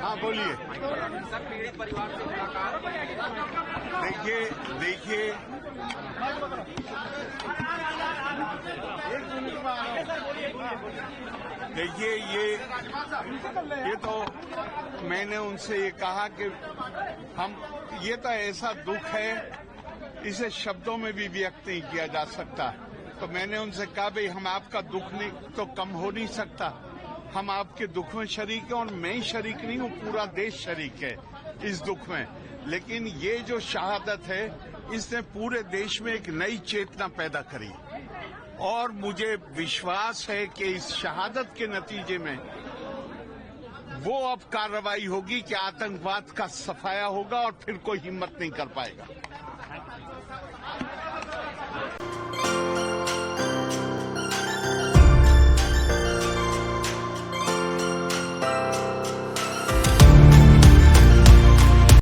हाँ बोलिए। पीड़ित परिवार से मुलाकात। देखिए ये तो मैंने उनसे ये कहा कि ये तो ऐसा दुख है, इसे शब्दों में भी व्यक्त नहीं किया जा सकता। तो मैंने उनसे कहा भाई हम आपका दुख नहीं तो कम हो नहीं सकता, हम आपके दुख में शरीक हैं और मैं ही शरीक नहीं हूँ, पूरा देश शरीक है इस दुख में। लेकिन ये जो शहादत है इसने पूरे देश में एक नई चेतना पैदा करी और मुझे विश्वास है कि इस शहादत के नतीजे में वो अब कार्रवाई होगी कि आतंकवाद का सफाया होगा और फिर कोई हिम्मत नहीं कर पाएगा।